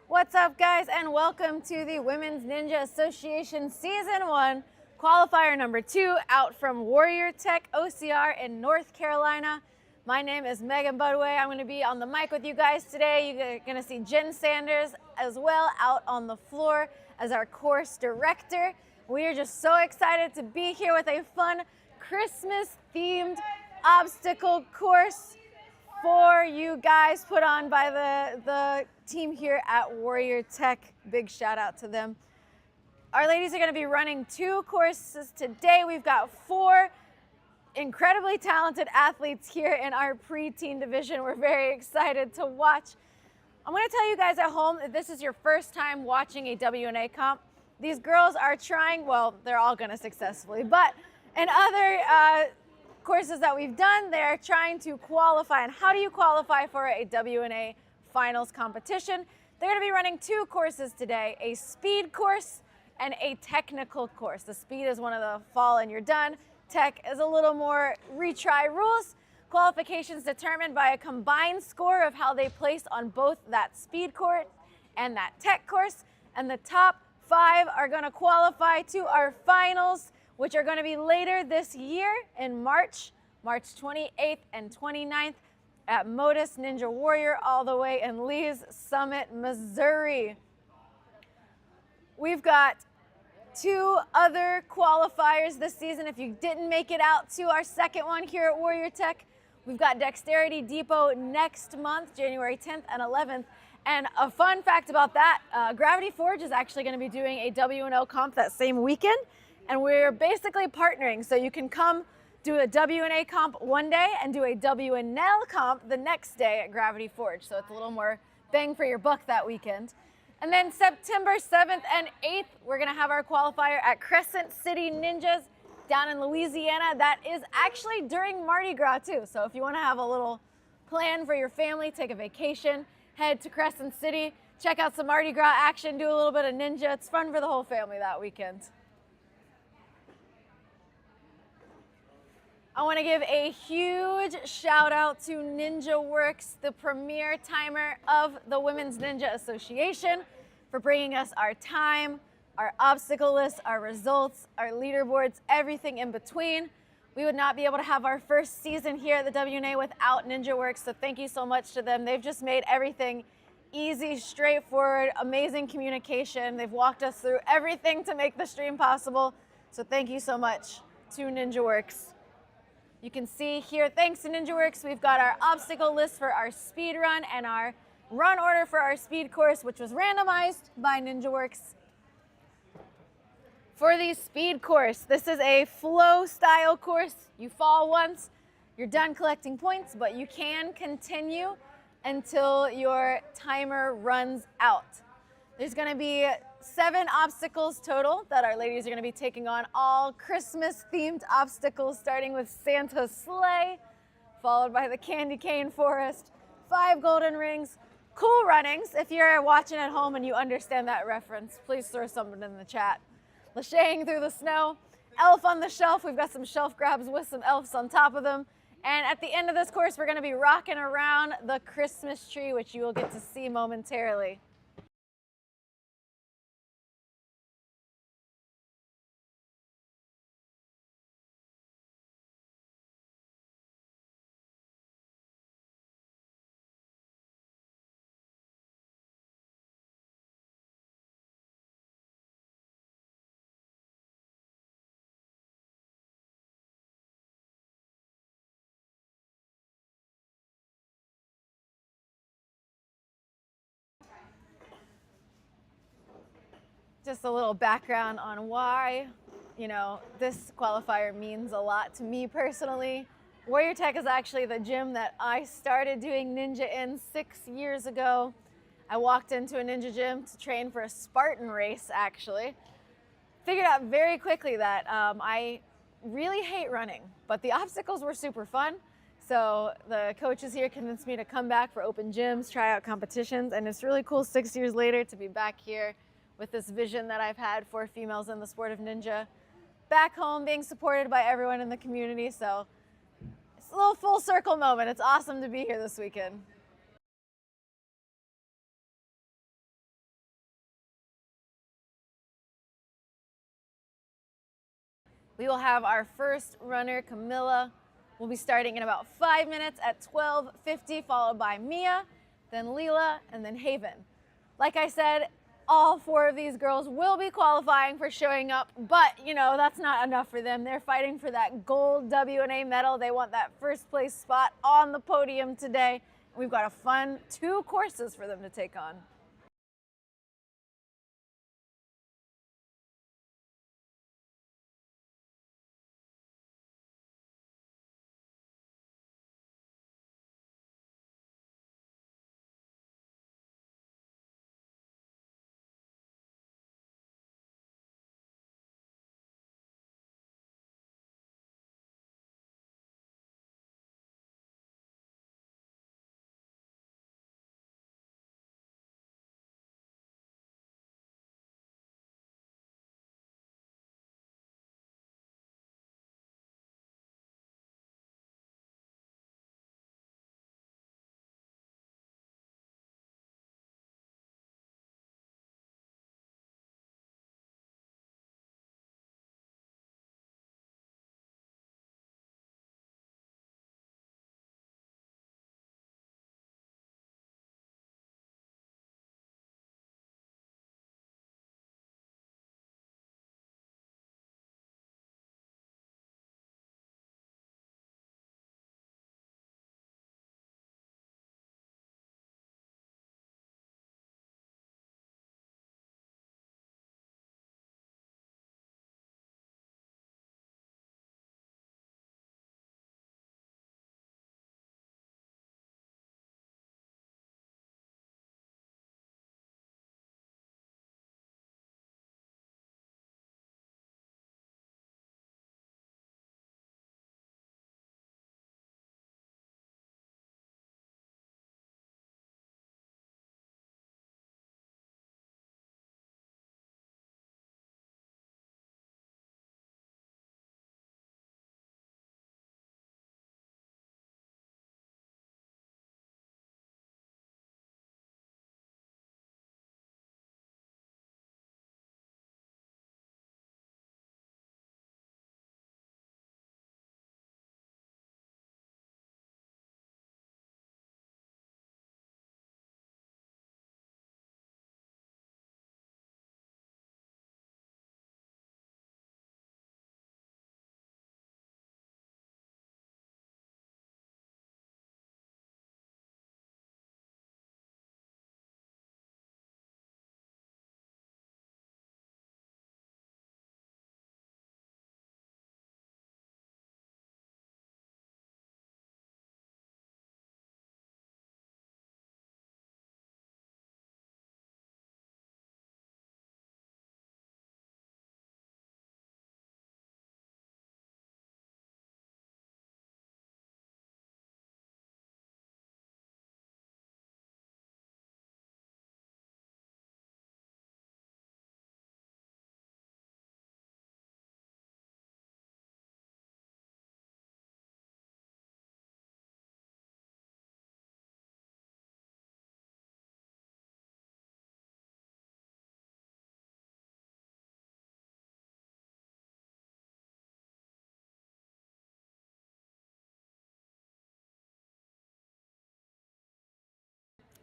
What's up, guys, and welcome to the Women's Ninja Association Season 1 Qualifier number 2 out from Warrior Tech OCR in North Carolina. My name is Megan Budway. I'm going to be on the mic with you guys today. You're going to see Jen Sanders as well out on the floor as our course director. We are just so excited to be here with a fun Christmas-themed obstacle course for you guys, put on by the team here at Warrior Tech. Big shout out to them. Our ladies are going to be running 2 courses today. We've got 4 incredibly talented athletes here in our preteen division. We're very excited to watch. I'm going to tell you guys at home, if this is your first time watching a WNA comp, these girls are trying, well, they're all going to successfully, but in other courses that we've done, they're trying to qualify. And how do you qualify for a WNA finals competition? They're going to be running 2 courses today, a speed course and a technical course. The speed is one of the fall and you're done. Tech is a little more retry rules. Qualifications determined by a combined score of how they placed on both that speed course and that tech course. And the top 5 are going to qualify to our finals, which are going to be later this year in March 28th and 29th at Modus Ninja Warrior, all the way in Lee's Summit, Missouri. We've got 2 other qualifiers this season. If you didn't make it out to our second one here at Warrior Tech, we've got Dexterity Depot next month, January 10th and 11th. And a fun fact about that, Gravity Forge is actually going to be doing a WNO comp that same weekend. And we're basically partnering, so you can come do a WNA comp one day and do a WNL comp the next day at Gravity Forge. So it's a little more bang for your buck that weekend. And then September 7th and 8th, we're gonna have our qualifier at Crescent City Ninjas down in Louisiana. That is actually during Mardi Gras too. So if you wanna have a little plan for your family, take a vacation, head to Crescent City, check out some Mardi Gras action, do a little bit of ninja. It's fun for the whole family that weekend. I want to give a huge shout out to Ninja Works, the premier timer of the Women's Ninja Association, for bringing us our time, our obstacle list, our results, our leaderboards, everything in between. We would not be able to have our first season here at the WNA without Ninja Works, so thank you so much to them. They've just made everything easy, straightforward, amazing communication. They've walked us through everything to make the stream possible, so thank you so much to Ninja Works. You can see here, thanks to Ninja Works, we've got our obstacle list for our speed run and our run order for our speed course, which was randomized by Ninja Works. For the speed course, this is a flow style course. You fall once, you're done collecting points, but you can continue until your timer runs out. There's gonna be 7 obstacles total that our ladies are going to be taking on, all Christmas-themed obstacles, starting with Santa's sleigh, followed by the candy cane forest, 5 golden rings, cool runnings. If you're watching at home and you understand that reference, please throw something in the chat. Lashaying through the snow, elf on the shelf. We've got some shelf grabs with some elves on top of them. And at the end of this course, we're going to be rocking around the Christmas tree, which you will get to see momentarily. Just a little background on why, this qualifier means a lot to me personally. Warrior Tech is actually the gym that I started doing ninja in 6 years ago. I walked into a ninja gym to train for a Spartan race, actually. Figured out very quickly that I really hate running, but the obstacles were super fun. So the coaches here convinced me to come back for open gyms, try out competitions, and it's really cool 6 years later to be back here with this vision that I've had for females in the sport of ninja. Back home, being supported by everyone in the community, so it's a little full circle moment. It's awesome to be here this weekend. We will have our first runner, Camilla. We'll be starting in about 5 minutes at 12:50, followed by Mia, then Leela, and then Haven. Like I said, all 4 of these girls will be qualifying for showing up, but that's not enough for them. They're fighting for that gold WNA medal. They want that first place spot on the podium today. We've got a fun 2 courses for them to take on.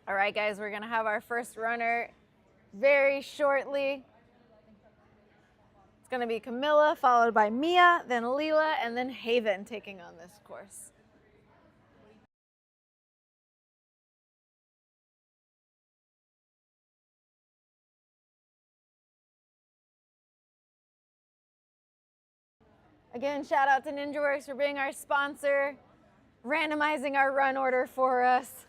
All right, guys, we're gonna have our first runner very shortly. It's gonna be Camilla, followed by Mia, then Leela, and then Haven taking on this course. Again, shout out to NinjaWorks for being our sponsor, randomizing our run order for us.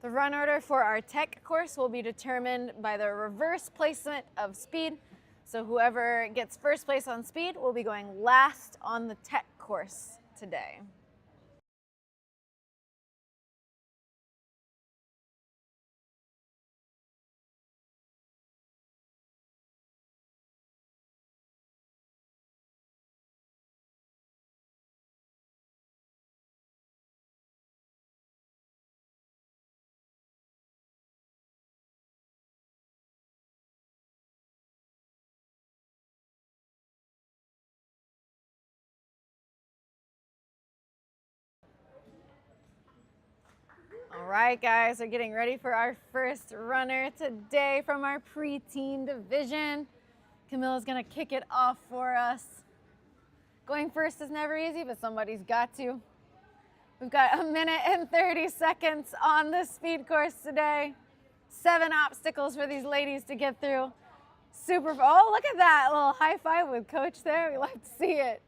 The run order for our tech course will be determined by the reverse placement of speed. So whoever gets first place on speed will be going last on the tech course today. All right, guys, we're getting ready for our first runner today from our preteen division. Camilla's gonna kick it off for us. Going first is never easy, but somebody's got to. We've got 1 minute and 30 seconds on this speed course today. 7 obstacles for these ladies to get through. Oh, look at that little high five with Coach there. We like to see it.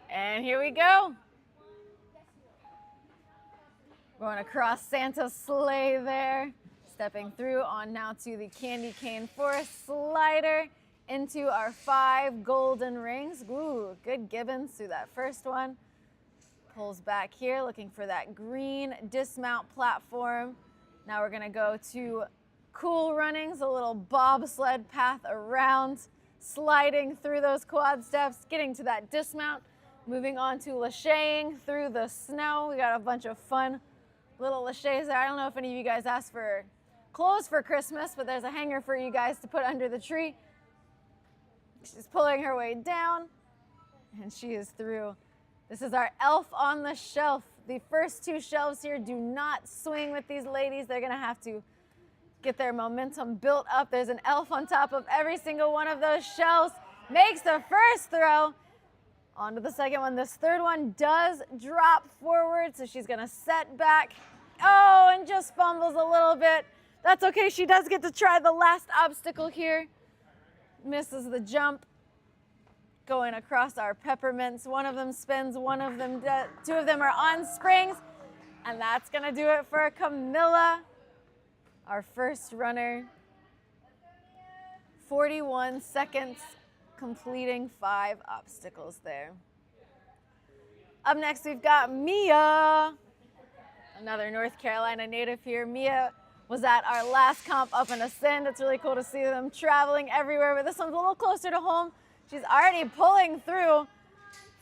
And here we go. Going across Santa's sleigh there. Stepping through on now to the candy cane forest slider into our 5 golden rings. Ooh, good gibbons through that first one. Pulls back here, looking for that green dismount platform. Now we're gonna go to cool runnings, a little bobsled path around, sliding through those quad steps, getting to that dismount, moving on to lacheying through the snow. We got a bunch of fun little laches there. I don't know if any of you guys asked for clothes for Christmas, but there's a hanger for you guys to put under the tree. She's pulling her way down, and she is through. This is our elf on the shelf. The first 2 shelves here do not swing with these ladies. They're gonna have to get their momentum built up. There's an elf on top of every single one of those shelves. Makes the first throw. On to the second one. This third one does drop forward, so she's gonna set back. Oh, and just fumbles a little bit. That's okay, she does get to try the last obstacle here. Misses the jump. Going across our peppermints. One of them spins, one of them, 2 of them are on springs. And that's gonna do it for Camilla, our first runner. 41 seconds, completing 5 obstacles there. Up next, we've got Mia, another North Carolina native here. Mia was at our last comp up in Ascend. It's really cool to see them traveling everywhere, but this one's a little closer to home. She's already pulling through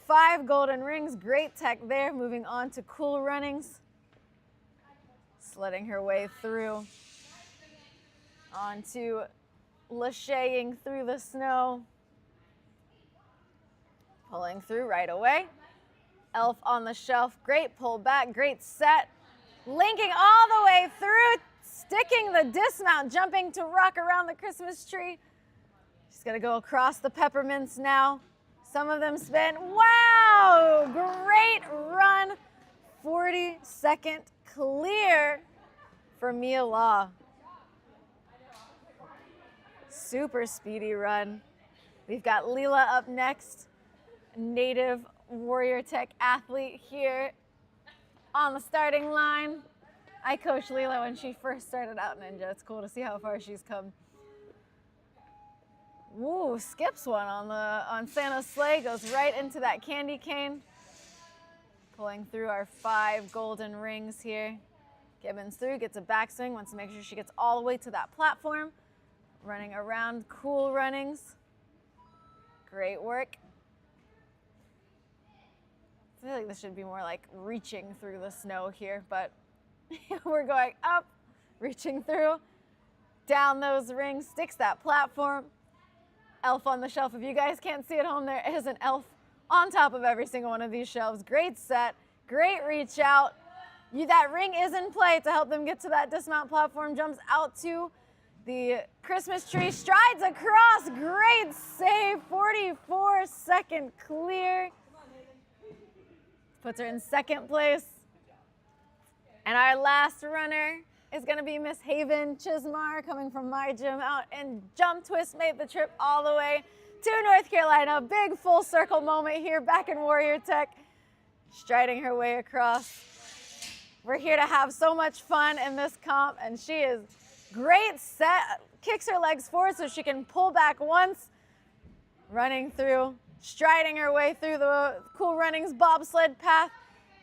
5 golden rings. Great tech there. Moving on to cool runnings. Sledding her way through. On to lacheying through the snow. Pulling through right away. Elf on the shelf. Great pull back. Great set. Linking all the way through. Sticking the dismount. Jumping to rock around the Christmas tree. She's gonna go across the peppermints now. Some of them spin. Wow, great run. 40-second clear for Mia Law. Super speedy run. We've got Leela up next, native Warrior Tech athlete here on the starting line. I coached Leela when she first started out Ninja. It's cool to see how far she's come. Ooh, skips one on Santa's sleigh, goes right into that candy cane. Pulling through our 5 golden rings here. Gibbons through, gets a backswing, wants to make sure she gets all the way to that platform. Running around, cool runnings. Great work. I feel like this should be more like reaching through the snow here, but we're going up, reaching through, down those rings, sticks that platform. Elf on the shelf. If you guys can't see at home, there is an elf on top of every single one of these shelves. Great set, great reach out. That ring is in play to help them get to that dismount platform. Jumps out to the Christmas tree, strides across, great save, 44-second clear. Puts her in 2nd place. And our last runner is gonna be Miss Haven Chismar, coming from my gym, out and jump twist, made the trip all the way to North Carolina. Big full circle moment here back in Warrior Tech, striding her way across. We're here to have so much fun in this comp, and she is great set, kicks her legs forward so she can pull back once, running through, striding her way through the cool runnings bobsled path.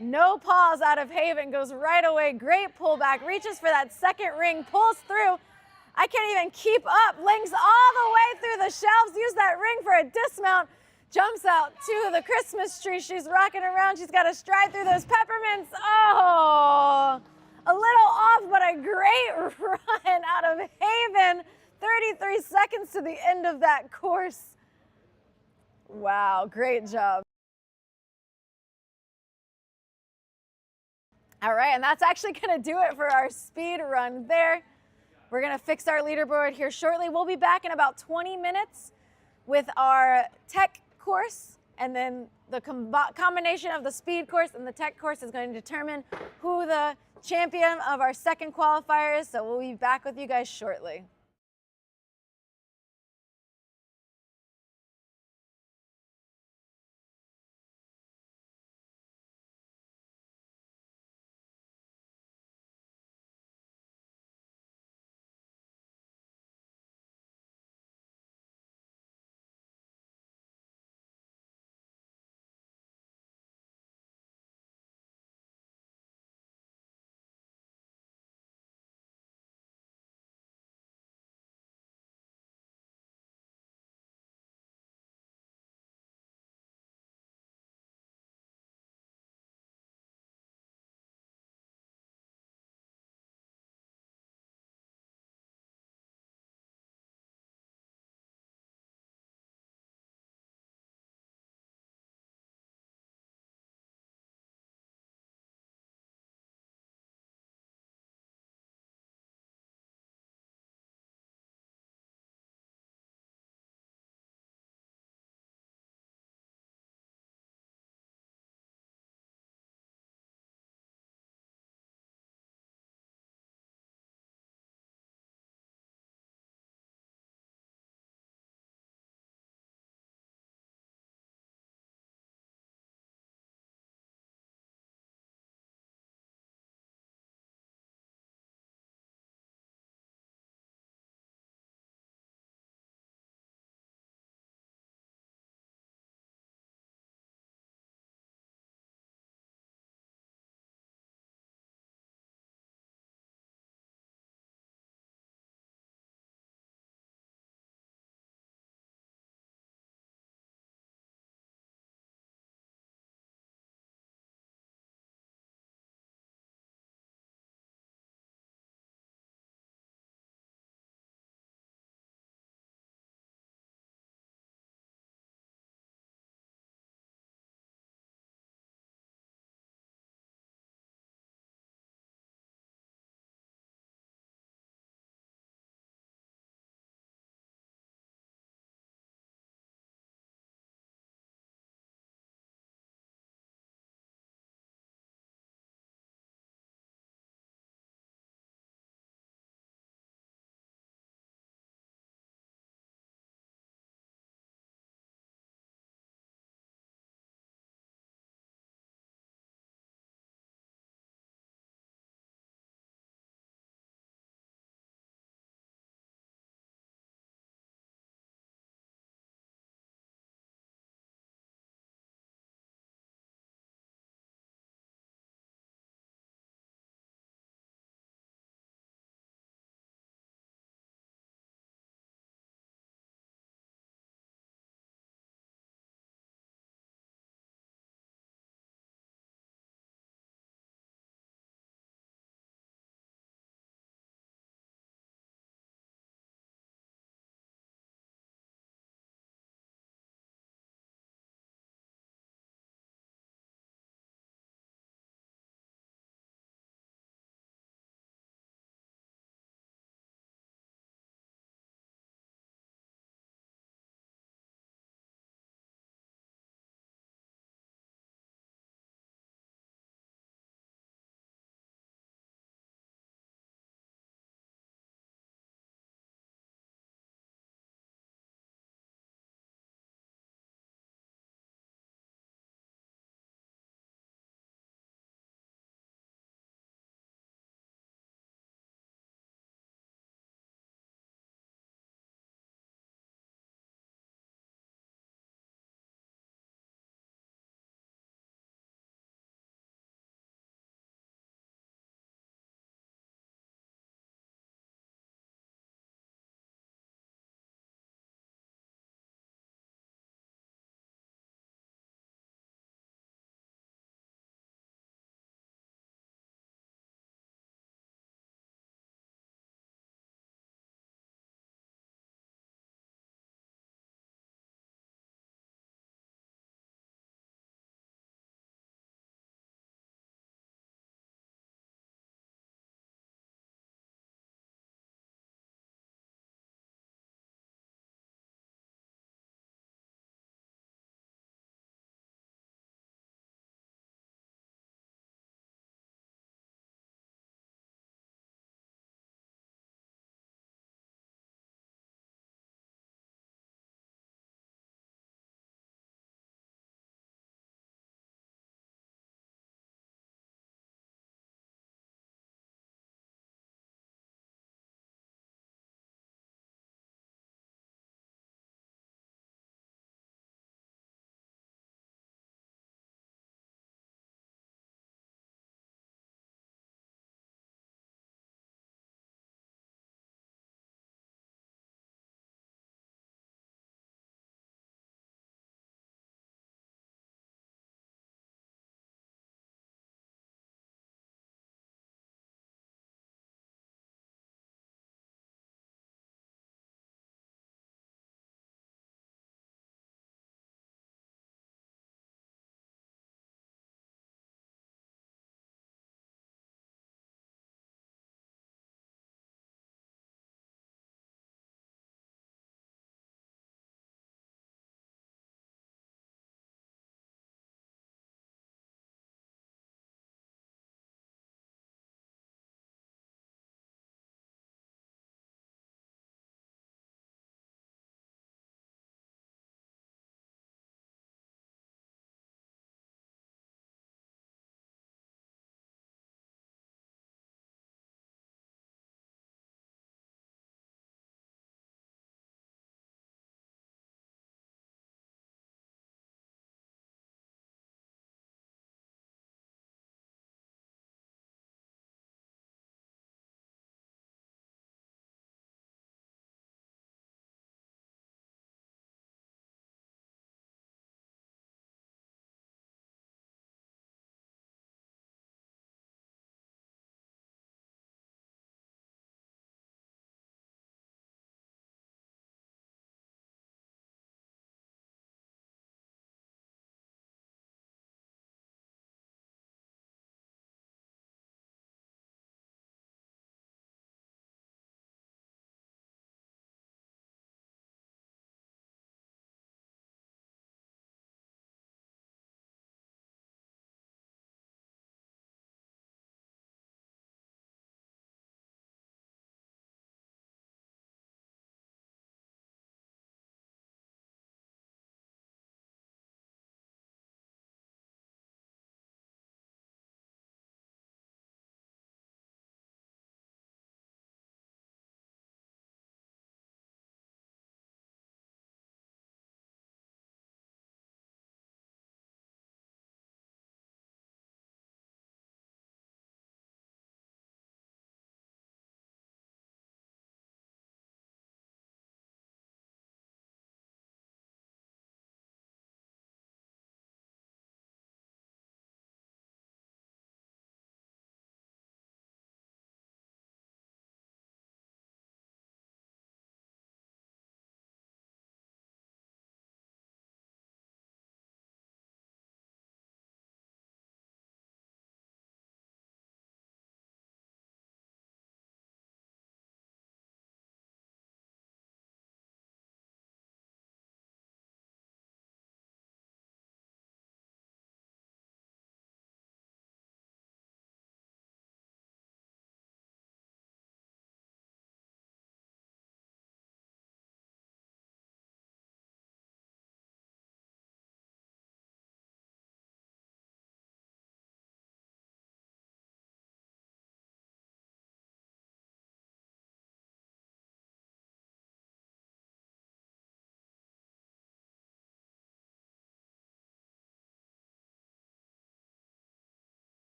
No pause out of Haven, goes right away, great pullback, reaches for that 2nd ring, pulls through. I can't even keep up, links all the way through the shelves, use that ring for a dismount, jumps out to the Christmas tree. She's rocking around, she's got to stride through those peppermints. Oh, a little off, but a great run out of Haven. 33 seconds to the end of that course. Wow, great job. All right, and that's actually gonna do it for our speed run there. We're gonna fix our leaderboard here shortly. We'll be back in about 20 minutes with our tech course, and then the combination of the speed course and the tech course is going to determine who the champion of our second qualifier is. So we'll be back with you guys shortly.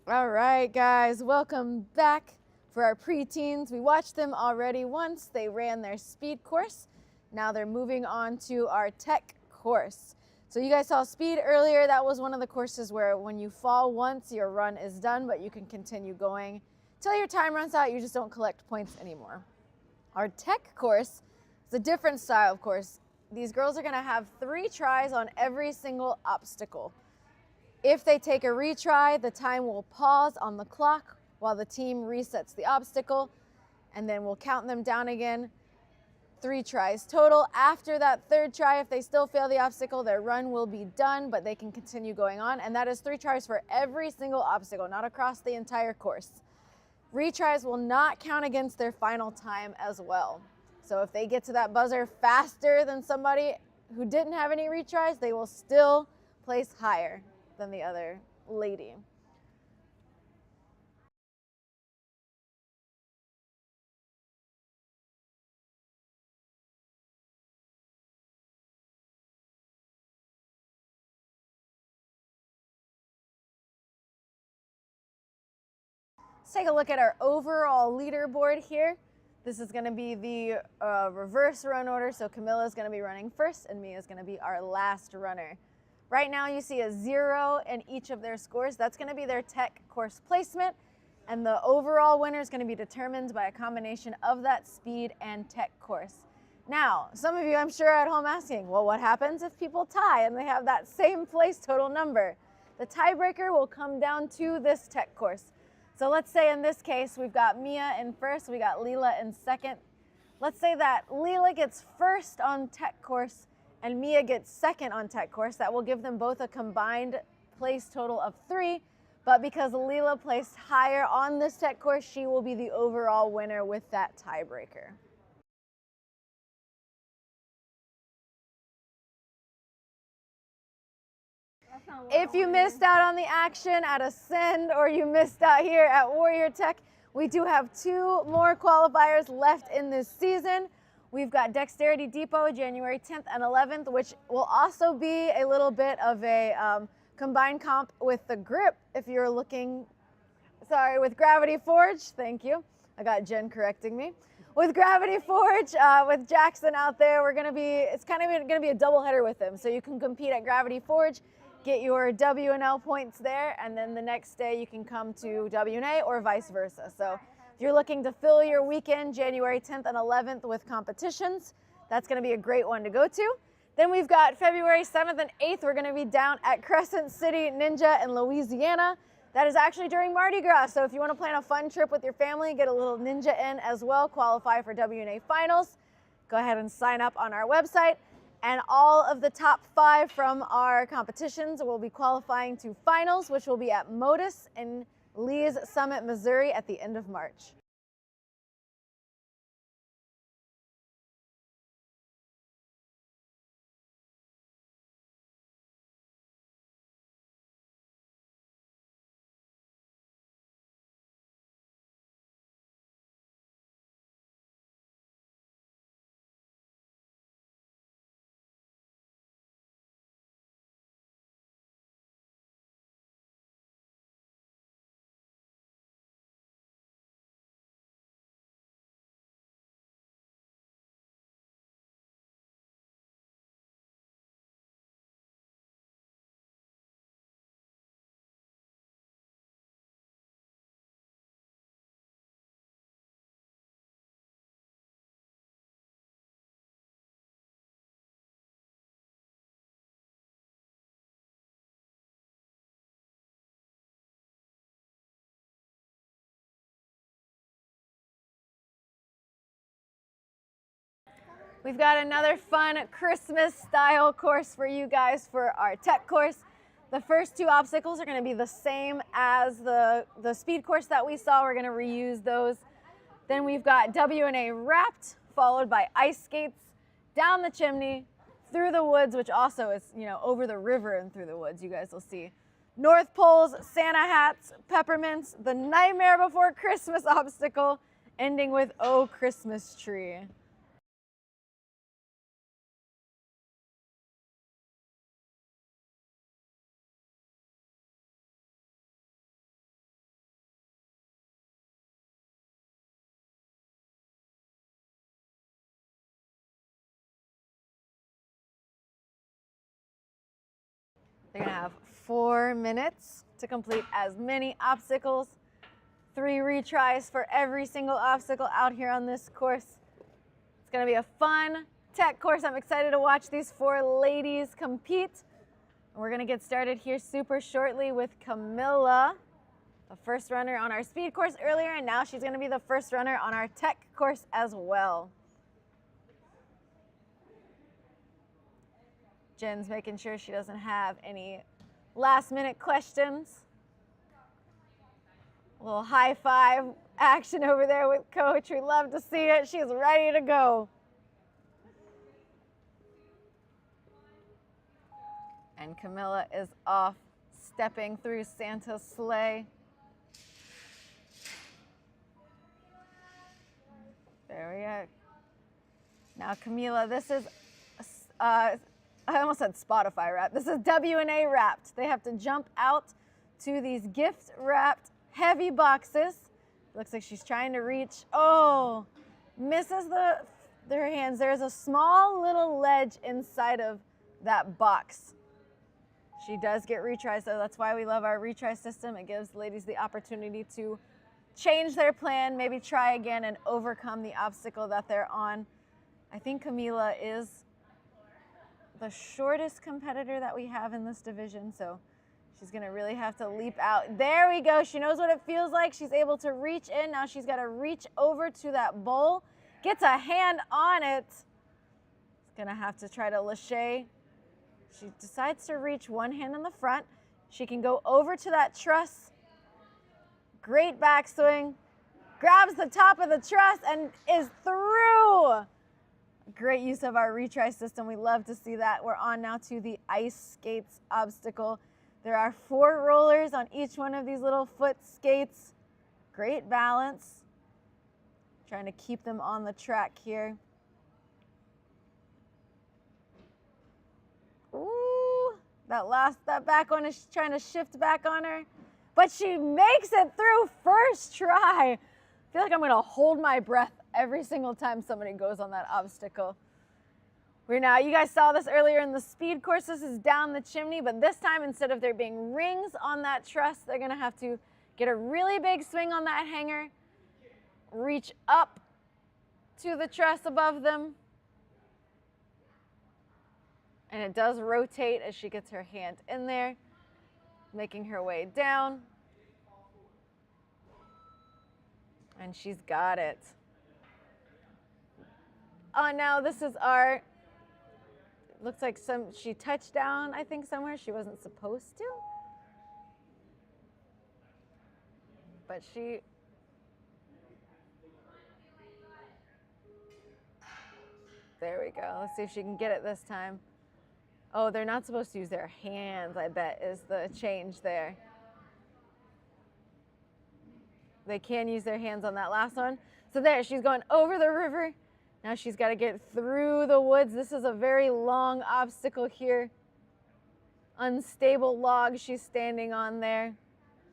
All right, guys, welcome back for our preteens. We watched them already once. They ran their speed course. Now they're moving on to our tech course. So you guys saw speed earlier. That was one of the courses where when you fall once, your run is done, but you can continue going till your time runs out. You just don't collect points anymore. Our tech course is a different style of course. These girls are gonna have 3 tries on every single obstacle. If they take a retry, the time will pause on the clock while the team resets the obstacle, and then we'll count them down again. 3 tries total. After that 3rd try, if they still fail the obstacle, their run will be done, but they can continue going on. And that is 3 tries for every single obstacle, not across the entire course. Retries will not count against their final time as well. So if they get to that buzzer faster than somebody who didn't have any retries, they will still place higher than the other lady. Let's take a look at our overall leaderboard here. This is going to be the reverse run order, so Camilla is going to be running first and Mia is going to be our last runner. Right now you see a 0 in each of their scores. That's going to be their tech course placement, and the overall winner is going to be determined by a combination of that speed and tech course. Now, some of you I'm sure are at home asking, well, what happens if people tie and they have that same place total number? The tiebreaker will come down to this tech course. So let's say in this case, we've got Mia in first, we got Leela in second. Let's say that Leela gets first on tech course and Mia gets second on tech course. That will give them both a combined place total of 3. But because Leela placed higher on this tech course, she will be the overall winner with that tiebreaker. If you missed out on the action at Ascend or you missed out here at Warrior Tech, we do have 2 more qualifiers left in this season. We've got Dexterity Depot January 10th and 11th, which will also be a little bit of a combined comp with the grip if you're looking, sorry, with Gravity Forge. Thank you. I got Jen correcting me. With Gravity Forge, with Jackson out there, it's kind of going to be a doubleheader with him. So you can compete at Gravity Forge, get your W&L points there, and then the next day you can come to W&A or vice versa. So if you're looking to fill your weekend, January 10th and 11th with competitions, that's going to be a great one to go to. Then we've got February 7th and 8th. We're going to be down at Crescent City Ninja in Louisiana. That is actually during Mardi Gras. So if you want to plan a fun trip with your family, get a little ninja in as well, qualify for W&A finals, go ahead and sign up on our website. And all of the top 5 from our competitions will be qualifying to finals, which will be at Modus in Lee's Summit, Missouri at the end of March. We've got another fun Christmas style course for you guys for our tech course. The first 2 obstacles are going to be the same as the speed course that we saw. We're going to reuse those. Then we've got W&A wrapped, followed by ice skates, down the chimney, through the woods, which also is, over the river and through the woods, you guys will see. North Poles, Santa hats, peppermints, the Nightmare Before Christmas obstacle, ending with Oh Christmas Tree. They're gonna have 4 minutes to complete as many obstacles. 3 retries for every single obstacle out here on this course. It's gonna be a fun tech course. I'm excited to watch these 4 ladies compete. And we're gonna get started here super shortly with Camilla, the first runner on our speed course earlier, and now she's gonna be the first runner on our tech course as well. Jen's making sure she doesn't have any last minute questions. A little high five action over there with Coach. We love to see it. She's ready to go. And Camilla is off, stepping through Santa's sleigh. There we go. Now, Camilla, this is, I almost said Spotify wrapped. This is W&A wrapped. They have to jump out to these gift wrapped heavy boxes. Looks like she's trying to reach. Oh, misses their hands. There's a small little ledge inside of that box. She does get retries, so that's why we love our retry system. It gives ladies the opportunity to change their plan, maybe try again and overcome the obstacle that they're on. I think Camilla is the shortest competitor that we have in this division, so she's gonna really have to leap out. There we go. She knows what it feels like. She's able to reach in. Now she's got to reach over to that bowl, gets a hand on it. She's gonna have to try to lâcher. She decides to reach one hand in the front. She can go over to that truss. Great backswing. Grabs the top of the truss and is through. Great use of our retry system. We love to see that. We're on now to the ice skates obstacle. There are 4 rollers on each one of these little foot skates. Great balance. Trying to keep them on the track here. Ooh, that back one is trying to shift back on her, but she makes it through first try. I feel like I'm gonna hold my breath every single time somebody goes on that obstacle. You guys saw this earlier in the speed course. This is down the chimney, but this time instead of there being rings on that truss, they're gonna have to get a really big swing on that hanger, reach up to the truss above them, and it does rotate as she gets her hand in there, making her way down. And she's got it. Now this is our, looks like she touched down, I think, somewhere she wasn't supposed to. But there we go. Let's see if she can get it this time. Oh, they're not supposed to use their hands, I bet, is the change there. They can use their hands on that last one. So there, she's going over the river. Now she's got to get through the woods. This is a very long obstacle here. Unstable log she's standing on there.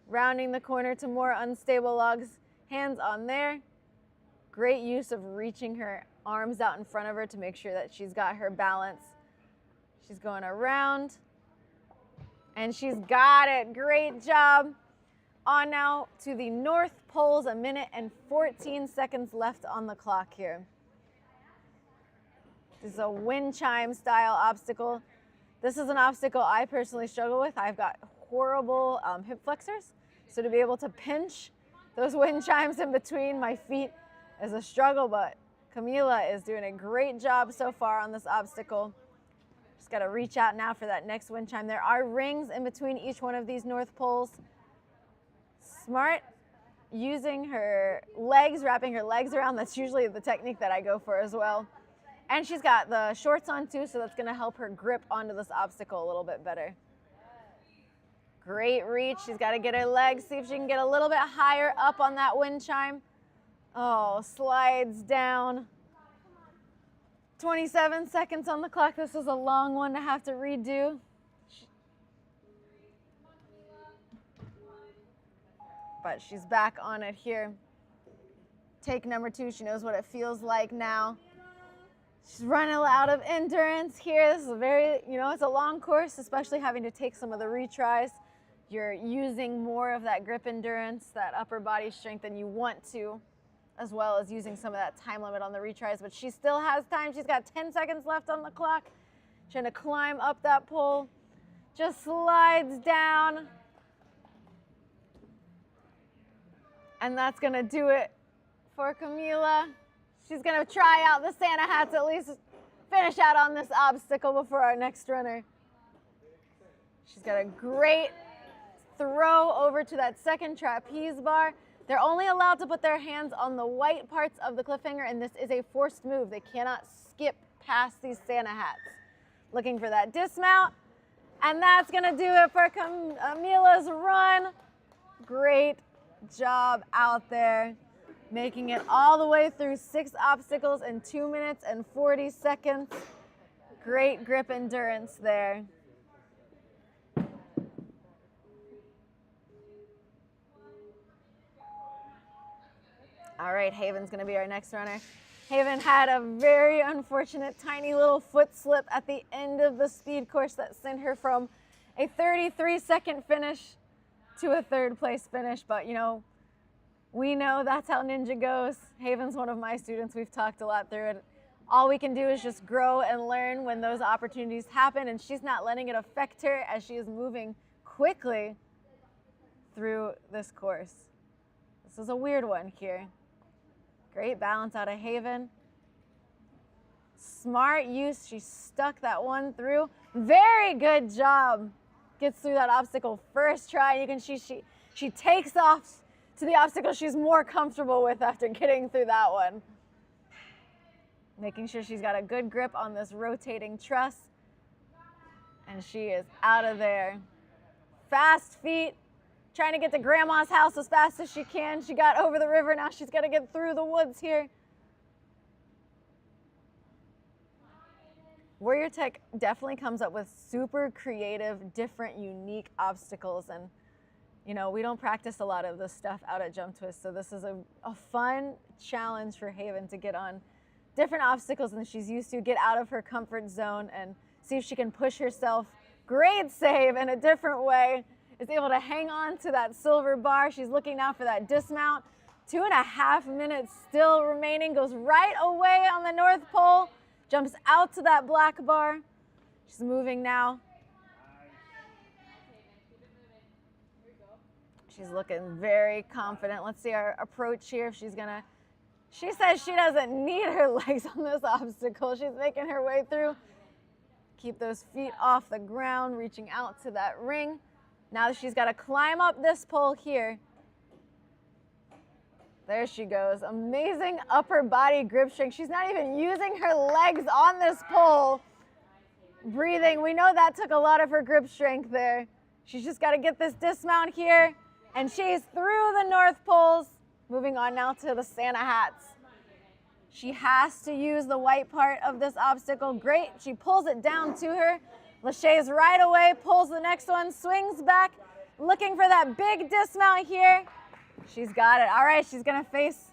Rounding the corner to more unstable logs. Hands on there. Great use of reaching her arms out in front of her to make sure that she's got her balance. She's going around, and she's got it. Great job. On now to the North Poles, 1 minute and 14 seconds left on the clock here. This is a wind chime style obstacle. This is an obstacle I personally struggle with. I've got horrible hip flexors, so to be able to pinch those wind chimes in between my feet is a struggle, but Camilla is doing a great job so far on this obstacle. Just got to reach out now for that next wind chime. There are rings in between each one of these North Poles. Smart using her legs, wrapping her legs around. That's usually the technique that I go for as well. And she's got the shorts on too, so that's going to help her grip onto this obstacle a little bit better. Great reach. She's got to get her legs, see if she can get a little bit higher up on that wind chime. Oh, slides down. 27 seconds on the clock. This is a long one to have to redo. But she's back on it here. Take number 2. She knows what it feels like now. She's running out of endurance here. This is a very, it's a long course, especially having to take some of the retries. You're using more of that grip endurance, that upper body strength than you want to, as well as using some of that time limit on the retries. But she still has time. She's got 10 seconds left on the clock. Trying to climb up that pole. Just slides down. And that's going to do it for Camila. She's going to try out the Santa hats, at least finish out on this obstacle before our next runner. She's got a great throw over to that second trapeze bar. They're only allowed to put their hands on the white parts of the cliffhanger, and this is a forced move. They cannot skip past these Santa hats. Looking for that dismount, and that's going to do it for Camila's run. Great job out there, making it all the way through 6 obstacles in 2 minutes and 40 seconds. Great grip endurance there. All right, Haven's going to be our next runner. Haven had a very unfortunate tiny little foot slip at the end of the speed course that sent her from a 33-second finish to a 3rd place finish. But, we know that's how Ninja goes. Haven's one of my students. We've talked a lot through it. All we can do is just grow and learn when those opportunities happen, and she's not letting it affect her as she is moving quickly through this course. This is a weird one here. Great balance out of Haven. Smart use. She stuck that one through. Very good job. Gets through that obstacle first try. You can see she takes off to the obstacle she's more comfortable with after getting through that one. Making sure she's got a good grip on this rotating truss. And she is out of there. Fast feet. Trying to get to Grandma's house as fast as she can. She got over the river. Now she's got to get through the woods here. Warrior Tech definitely comes up with super creative, different, unique obstacles. And, we don't practice a lot of this stuff out at Jump Twist. So this is a fun challenge for Haven to get on different obstacles than she's used to, get out of her comfort zone and see if she can push herself. Great save in a different way. Is able to hang on to that silver bar. She's looking now for that dismount. 2.5 minutes still remaining. Goes right away on the North Pole. Jumps out to that black bar. She's moving now. She's looking very confident. Let's see our approach here. If she's gonna, she says she doesn't need her legs on this obstacle. She's making her way through. Keep those feet off the ground, reaching out to that ring. Now she's got to climb up this pole here. There she goes. Amazing upper body grip strength. She's not even using her legs on this pole. Breathing. We know that took a lot of her grip strength there. She's just got to get this dismount here. And she's through the North Poles. Moving on now to the Santa hats. She has to use the white part of this obstacle. Great. She pulls it down to her. Lachey's right away, pulls the next one, swings back, looking for that big dismount here. She's got it. All right, she's going to face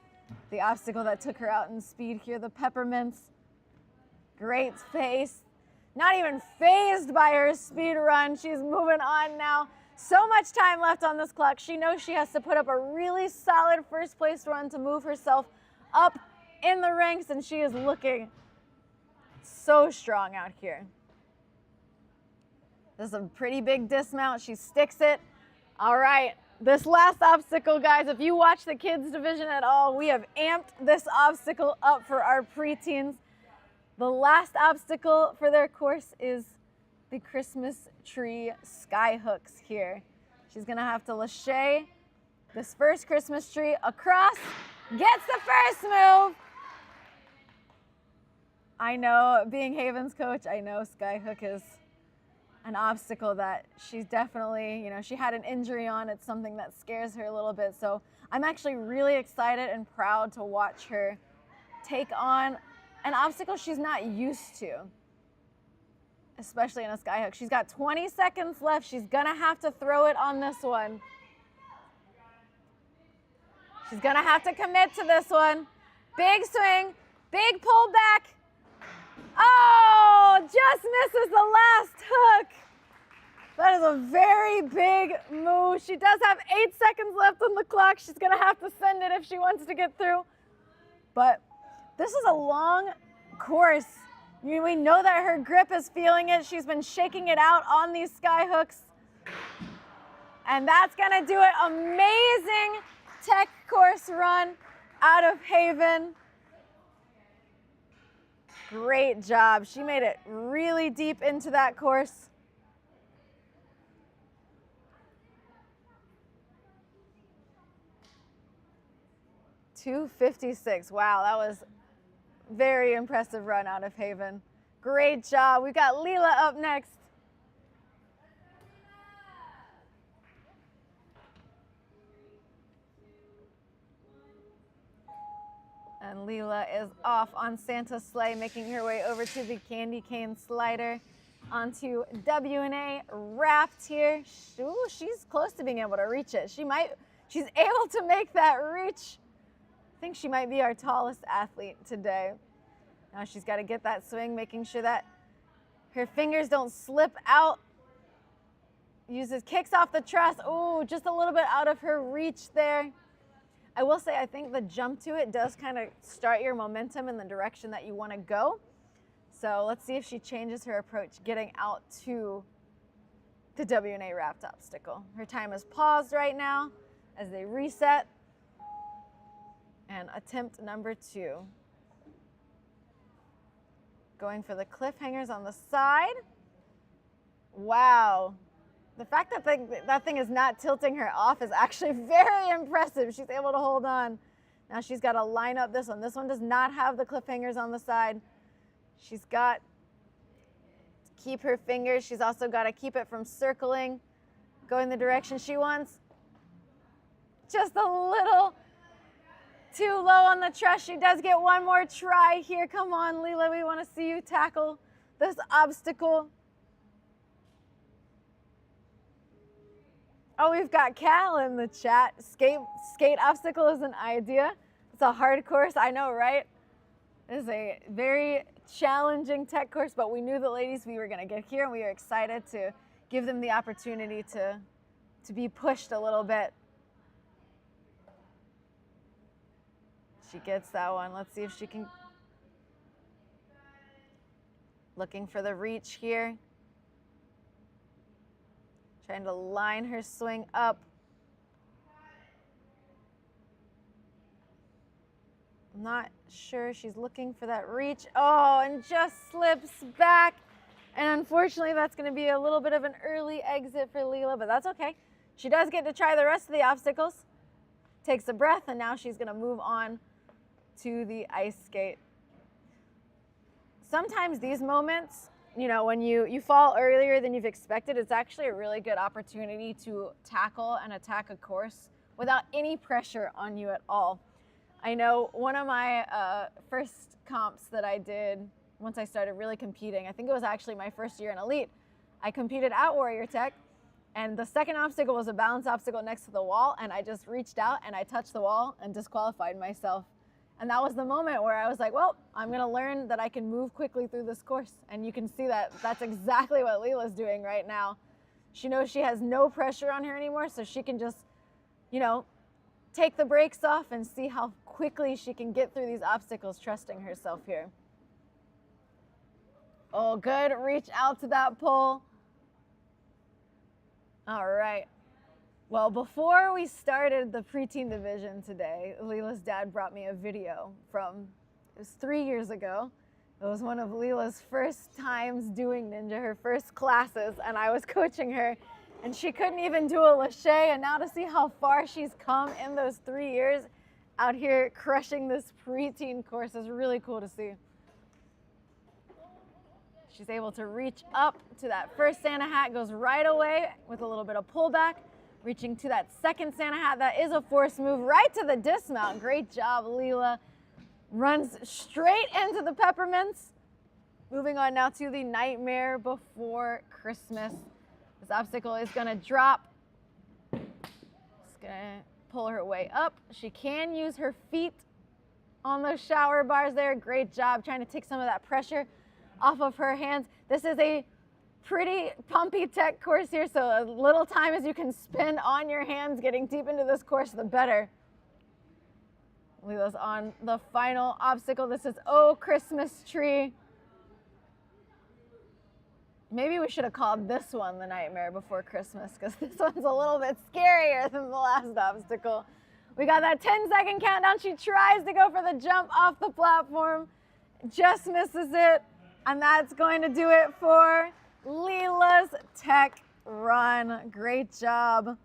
the obstacle that took her out in speed here, the peppermints. Great face. Not even phased by her speed run. She's moving on now. So much time left on this clock. She knows she has to put up a really solid first place run to move herself up in the ranks, and she is looking so strong out here. This is a pretty big dismount. She sticks it. All right, this last obstacle, guys, if you watch the kids division at all, we have amped this obstacle up for our preteens. The last obstacle for their course is the Christmas tree sky hooks here. She's gonna have to lachey this first Christmas tree across, gets the first move. I know, being Haven's coach, I know skyhook is an obstacle that she's definitely, she had an injury on. It's something that scares her a little bit. So I'm actually really excited and proud to watch her take on an obstacle she's not used to, especially in a skyhook. She's got 20 seconds left. She's gonna have to throw it on this one. She's gonna have to commit to this one. Big swing, big pull back. Oh, just misses the last hook. That is a very big move. She does have 8 seconds left on the clock. She's gonna have to send it if she wants to get through. But this is a long course. We know that her grip is feeling it. She's been shaking it out on these sky hooks. And that's gonna do it. Amazing tech course run out of Haven. Great job. She made it really deep into that course. .256. Wow, that was very impressive run out of Haven. Great job. We've got Leela up next. And Leela is off on Santa's sleigh, making her way over to the candy cane slider onto W&A wrapped here. Ooh, she's close to being able to reach it. She's able to make that reach. I think she might be our tallest athlete today. Now she's got to get that swing, making sure that her fingers don't slip out. Kicks off the truss. Ooh, just a little bit out of her reach there. I will say, I think the jump to it does kind of start your momentum in the direction that you want to go. So let's see if she changes her approach getting out to the W&A wrapped obstacle. Her time is paused right now as they reset. And attempt number 2. Going for the cliffhangers on the side. Wow. The fact that that thing is not tilting her off is actually very impressive. She's able to hold on. Now she's got to line up this one. This one does not have the cliffhangers on the side. She's got to keep her fingers. She's also got to keep it from circling, going the direction she wants. Just a little too low on the truss. She does get one more try here. Come on, Leela, we want to see you tackle this obstacle. Oh, we've got Cal in the chat. Skate obstacle is an idea. It's a hard course, I know, right? It is a very challenging tech course, but we knew the ladies we were going to get here, and we are excited to give them the opportunity to be pushed a little bit. She gets that one. Let's see if she can. Looking for the reach here. Trying to line her swing up. I'm not sure. She's looking for that reach. Oh, and just slips back. And unfortunately, that's going to be a little bit of an early exit for Leela, but that's okay. She does get to try the rest of the obstacles. Takes a breath, and now she's going to move on to the ice skate. Sometimes these moments, when you fall earlier than you've expected, it's actually a really good opportunity to tackle and attack a course without any pressure on you at all. I know one of my first comps that I did once I started really competing, I think it was actually my first year in Elite, I competed at Warrior Tech, and the second obstacle was a balance obstacle next to the wall, and I just reached out and I touched the wall and disqualified myself. And that was the moment where I was like, well, I'm going to learn that I can move quickly through this course. And you can see that that's exactly what Leela's doing right now. She knows she has no pressure on her anymore, so she can just, take the brakes off and see how quickly she can get through these obstacles, trusting herself here. Oh, good. Reach out to that pole. All right. Well, before we started the preteen division today, Leela's dad brought me a video it was 3 years ago. It was one of Leela's first times doing ninja, her first classes, and I was coaching her, and she couldn't even do a lache, and now to see how far she's come in those 3 years out here crushing this preteen course is really cool to see. She's able to reach up to that first Santa hat, goes right away with a little bit of pullback, reaching to that second Santa hat. That is a forced move right to the dismount. Great job, Leela. Runs straight into the peppermints. Moving on now to the Nightmare Before Christmas. This obstacle is going to drop. It's going to pull her way up. She can use her feet on those shower bars there. Great job trying to take some of that pressure off of her hands. This is a pretty pumpy tech course here, so a little time as you can spend on your hands getting deep into this course, the better. Lila's on the final obstacle. This is Oh Christmas Tree. Maybe we should have called this one the Nightmare Before Christmas, because this one's a little bit scarier than the last obstacle. We got that 10-second countdown. She tries to go for the jump off the platform, just misses it, and that's going to do it for Lila's tech run. Great job.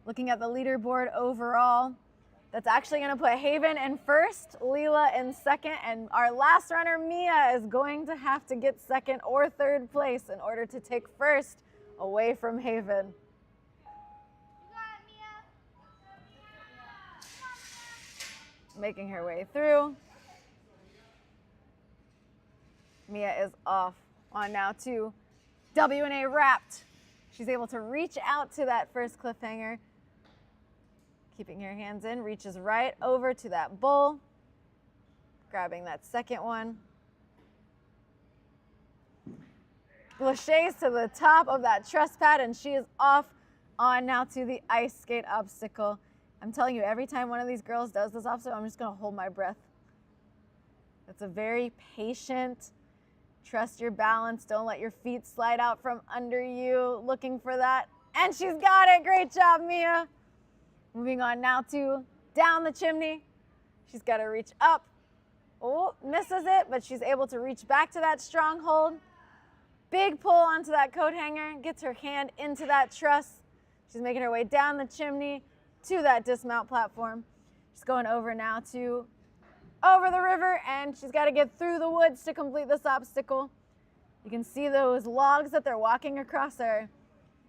Looking at the leaderboard overall, that's actually going to put Haven in first, Lila in second, and our last runner, Mia, is going to have to get second or third place in order to take first away from Haven. Making her way through. Mia is off. On now to W&A Wrapped. She's able to reach out to that first cliffhanger. Keeping her hands in, reaches right over to that bowl. Grabbing that second one. Lachey's to the top of that truss pad, and she is off. On now to the ice skate obstacle. I'm telling you, every time one of these girls does this obstacle, I'm just going to hold my breath. It's a very patient, trust your balance, don't let your feet slide out from under you, looking for that. And she's got it. Great job, Mia. Moving on now to down the chimney. She's got to reach up. Oh, misses it, but she's able to reach back to that stronghold. Big pull onto that coat hanger, gets her hand into that truss. She's making her way down the chimney to that dismount platform. She's going over now to over the river, and she's got to get through the woods to complete this obstacle. You can see those logs that they're walking across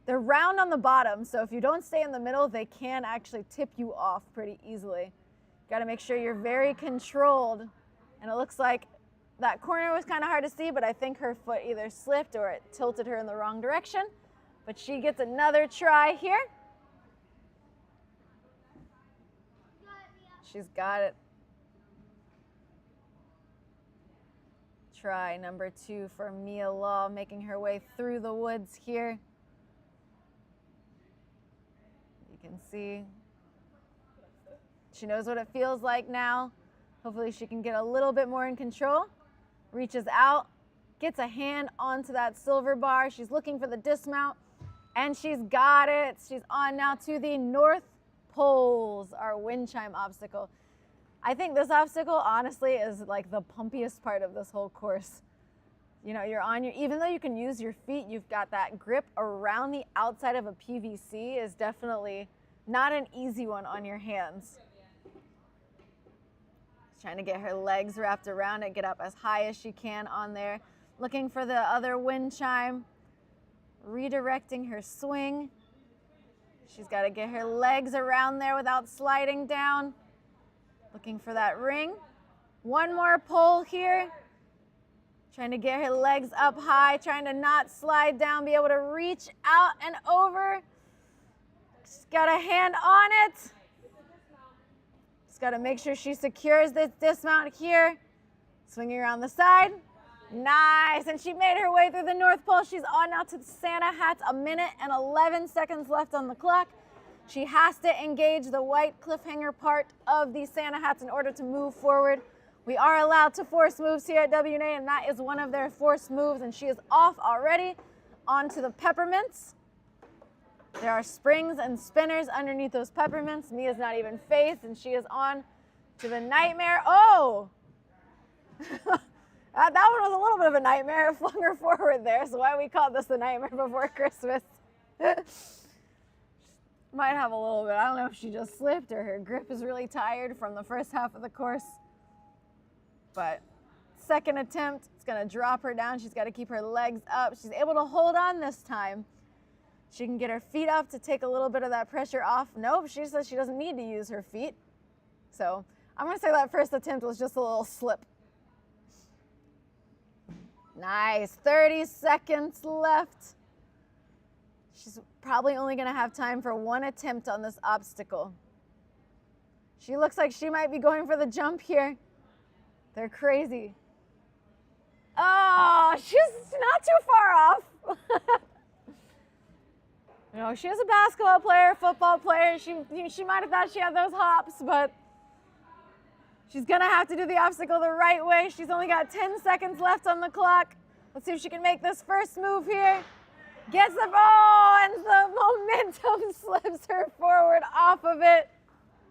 they're round on the bottom, so if you don't stay in the middle, they can actually tip you off pretty easily. Got to make sure you're very controlled, and it looks like that corner was kind of hard to see, but I think her foot either slipped or it tilted her in the wrong direction. But she gets another try here. She's got it. Try number 2 for Mia Law, making her way through the woods here. You can see she knows what it feels like now. Hopefully she can get a little bit more in control. Reaches out, gets a hand onto that silver bar. She's looking for the dismount, and she's got it. She's on now to the North Poles, our wind chime obstacle. I think this obstacle, honestly, is like the pumpiest part of this whole course. You know, you're on your, even though you can use your feet, you've got that grip around the outside of a PVC is definitely not an easy one on your hands. She's trying to get her legs wrapped around it, get up as high as she can on there. Looking for the other wind chime, redirecting her swing. She's got to get her legs around there without sliding down. Looking for that ring. One more pull here. Trying to get her legs up high, trying to not slide down, be able to reach out and over. She's got a hand on it. Just got to make sure she secures this dismount here. Swinging around the side. Nice, and she made her way through the North Pole. She's on now to the Santa hats, 1 minute and 11 seconds left on the clock. She has to engage the white cliffhanger part of the Santa hats in order to move forward. We are allowed to force moves here at W&A, and that is one of their forced moves, and she is off already onto the peppermints. There are springs and spinners underneath those peppermints. Mia's not even phased, and she is on to the nightmare. Oh! That one was a little bit of a nightmare. It flung her forward there, so why we called this the Nightmare Before Christmas. Might have a little bit. I don't know if she just slipped or her grip is really tired from the first half of the course. But second attempt, it's going to drop her down. She's got to keep her legs up. She's able to hold on this time. She can get her feet up to take a little bit of that pressure off. Nope, she says she doesn't need to use her feet. So I'm going to say that first attempt was just a little slip. Nice, 30 seconds left. She's probably only going to have time for one attempt on this obstacle. She looks like she might be going for the jump here. They're crazy. Oh, she's not too far off. You know, she is a basketball player, football player. She might have thought she had those hops, but she's gonna have to do the obstacle the right way. She's only got 10 seconds left on the clock. Let's see if she can make this first move here. Gets the, oh, and the momentum slips her forward off of it.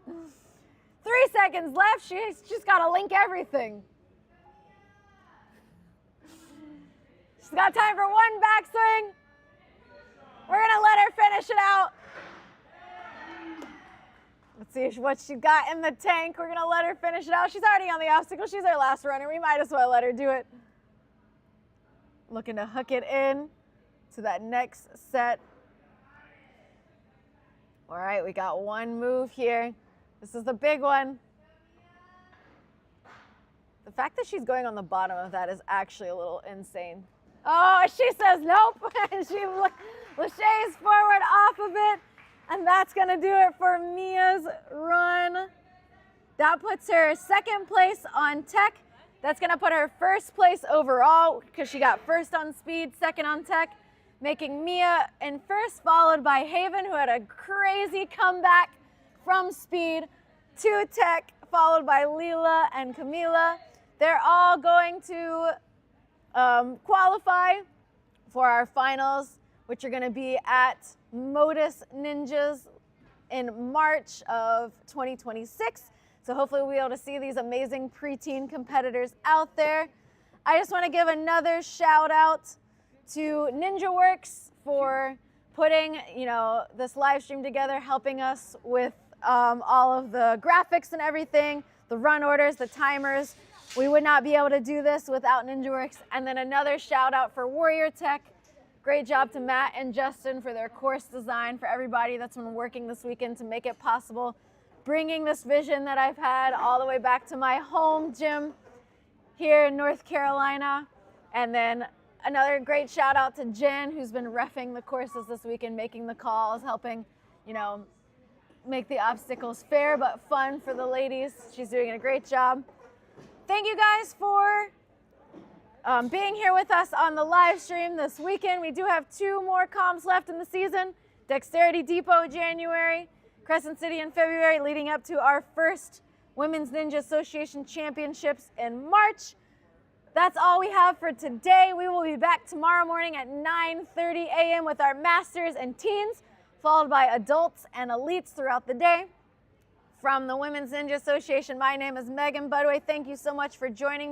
3 seconds left. She's just gotta link everything. She's got time for one backswing. We're gonna let her finish it out. Let's see what she's got in the tank. We're gonna let her finish it out. She's already on the obstacle. She's our last runner. We might as well let her do it. Looking to hook it in to that next set. All right, we got one move here. This is the big one. The fact that she's going on the bottom of that is actually a little insane. Oh, she says nope. She laches forward off of it, and that's gonna do it for Mia's run. That puts her second place on tech. That's gonna put her first place overall because she got first on speed, second on tech, making Mia in first, followed by Haven, who had a crazy comeback from speed to tech, followed by Leela and Camila. They're all going to qualify for our finals, which are going to be at Modus Ninjas in March of 2026. So hopefully we'll be able to see these amazing preteen competitors out there. I just want to give another shout out to NinjaWorks for putting, this live stream together, helping us with all of the graphics and everything, the run orders, the timers. We would not be able to do this without NinjaWorks. And then another shout out for Warrior Tech. Great job to Matt and Justin for their course design, for everybody that's been working this weekend to make it possible, bringing this vision that I've had all the way back to my home gym here in North Carolina. And then another great shout out to Jen, who's been reffing the courses this weekend, making the calls, helping, make the obstacles fair but fun for the ladies. She's doing a great job. Thank you guys for being here with us on the live stream this weekend. We do have 2 more comps left in the season. Dexterity Depot January, Crescent City in February, leading up to our first Women's Ninja Association Championships in March. That's all we have for today. We will be back tomorrow morning at 9:30 a.m. with our masters and teens, followed by adults and elites throughout the day. From the Women's Ninja Association, my name is Megan Budway. Thank you so much for joining me.